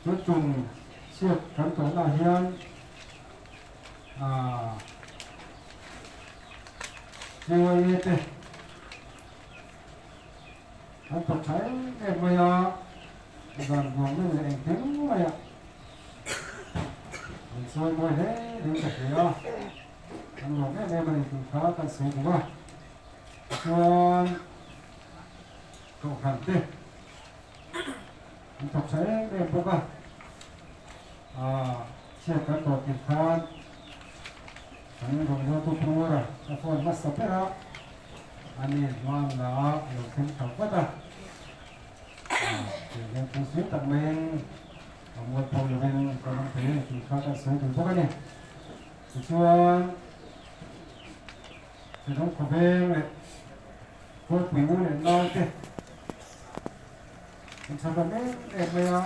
จุดจุงเสียบกันตัวหน้าเฮียนจีวรเตะอันตกใช้เอ็มยาดันหัวมือเองถึงมาอ่ะมันสวยมวยเฮ้ดึงจากเดียวอันหลงเนี่ยมันถึงขากันสูงกว่าส่วนตกขันเตะมันตกใช้เอ็มพวกอ่ะเชื่อกันตัวติดขาอันนี้ผมรู้ทุกตัวละถ้าฝนมาสับไปแล้วอันนี้มันละหลงถึงเขาก็ได้yang fungsi tak main buat problem kalau perlu kita akan sering bukan ni tujuan sedang kubeng buat minggu ni nanti macam ni apa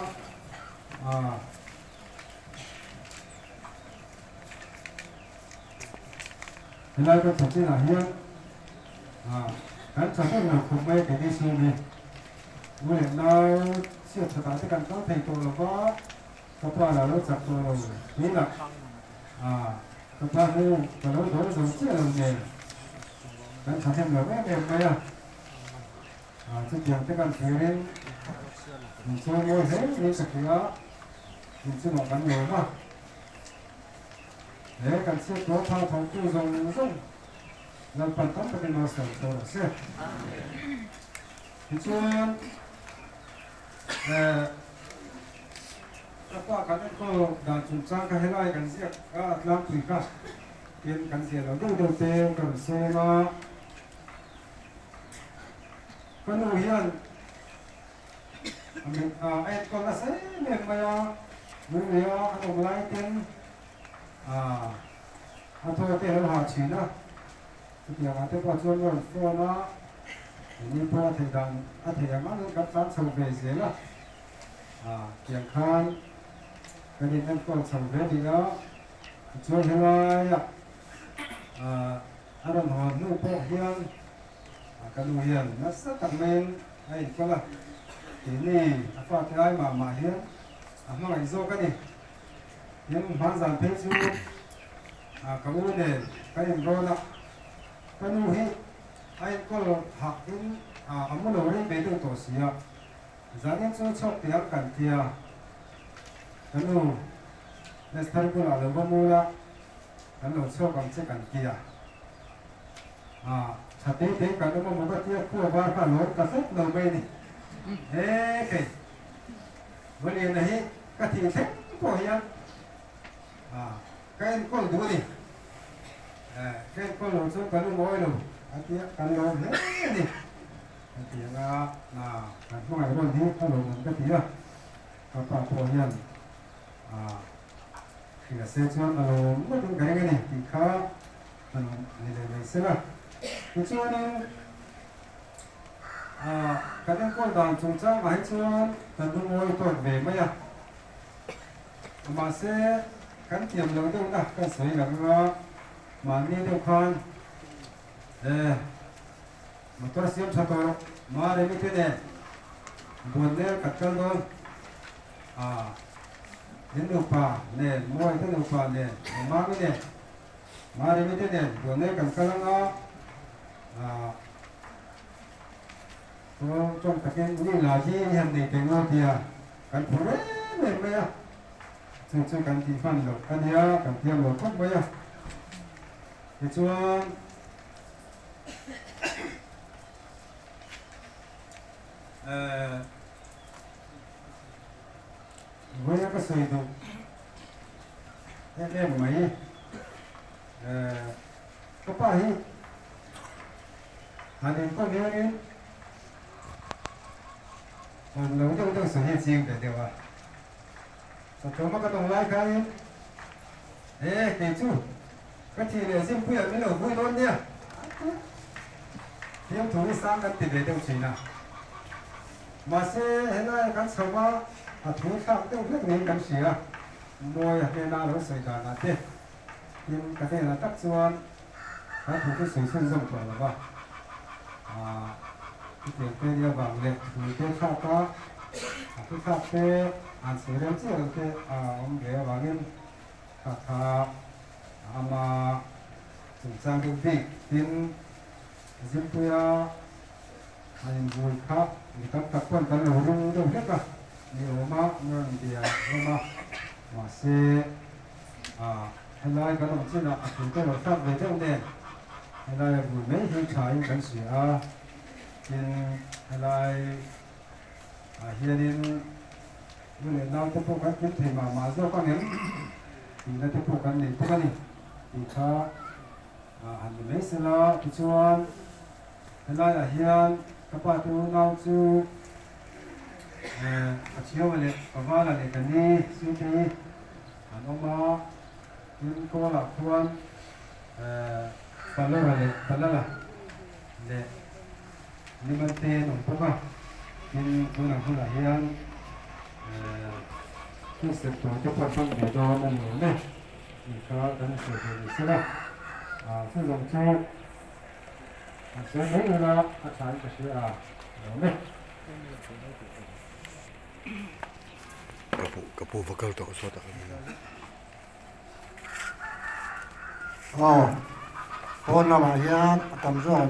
Hilai cái tổ chức là hiên kan sampai nak kumai ke di sini boleh nak siap sekali kan kau thay tu lepas kepala lalu satu ni nak kepala ni kalau dua sesi ni kan sampai nak apa ya setiap tekan kiri muncul ni ni sekian muncul makan ni apa kan siap dua tahun tahun tu zong Lapan tahun pakai masker terus ya. Kemudian apa kan itu dan cuncang kehelai kan siap dalam perikas yang kan siap lalu dotem kan sema penuhian ayat kalau saya memang mulia atau melainkan atau terlalu hacina yang ada pasal orang ini pun ada yang mana kata sampai sila, yang kan kemudian kalau sampai dia, jual helai, ada orang lupa yang, kemudian nasa tamen, kalau ini apa tiada mama yang, apa iso kan ni, yang bahasa pesu, kemudian kain roda penuhi air kalau hakin amun orang bedung tosia jadi cocok tiap kan tiap penuh nestar pun ada bermula penuh cocok kan cek kan tiap tapi dek kan mau membuat tiap kuah barang lor kasut nomor ini okay boleh nahi katin cek kuah kain kol dua ni kain kol langsung kalau mau itu artinya kalau ni artinya kan semua orang ni kalau nanti dia apa pohian kita sesuatu kalau mungkin kaya ni kita ni sesuatu kecuali kadang kol dan cungcang macam tentu mau itu bagaimana ya masih kan tiap lalu dah kan saya nak mani tu kan motor siap satu mari ni tu bonde kacau tu ini lupa ni mau itu lupa ni mami ni mari ni tu bonde kacau tu trong takin ini lagi yang ni tengok dia kan pura ni maya cucu kan tifan lo kan dia kan dia lo kok maya kecuali banyak kesel itu mai kepahi ada kau ni lalu tu sahih sih dewa satu macam tu lagi kan kecuali cái thì để xem quy mới nở vui luôn nha thì ông thú sang cái tỷ lệ tiêu chí nào mà xe hiện nay cái số mà thú sang tiêu biết nên cái gì à mua hiện nay nó xảy ra là thế nhưng cái này là tác dụng cái thú cái sử dụng dùng của nó vào cái tiền kia vào lệ thú cái khác có ทุกท่านเต้อ่านเสียงเสียงเต้ผมเดี๋ยวว่าเงินข้าเอามาส่งสร้างเป็นบิ๊กเป็นซิมเปียอันนี้บุญครับมีทั้งตะก้อนกันหนูรู้ด้วยกันมีโอมาเงินเดียโอมาเสให้ไล่กันลงที่น่ะถึงตัวเราทราบเลยเจ้าเนี่ยให้ไล่บุญไม่ถึงชายกันเสียกินให้ไล่เฮียดินเมื่อเราจะพบกันกินเทมาเจ้าก็เนี่ยทีนั้นจะพบกันนี่พวกกันนี่ทีข้าหันไปไม่เสียละพิจารณาให้ไล่เฮียนกับป้าตัวเราจูอาชีพอะไรกับว่าอะไรกันนี่สุดที่หันออกมายินก็หลับทวนปัลละอะไรปัลละละเนี่ยนี่มันเต้นของพวกอ่ะยินตัวหนังคนละเฮียนที่เสพตัวจะพอฟังเดี๋ยวโดนนั่นหนูเนี่ยนี่ก็ตั้งเสียงเสียละซึ่งลงโทษเสียงนี้เราอาศัยก็เสียหนูเนี่ยKapu vakal tak usah tak. Kon nama hian tam zo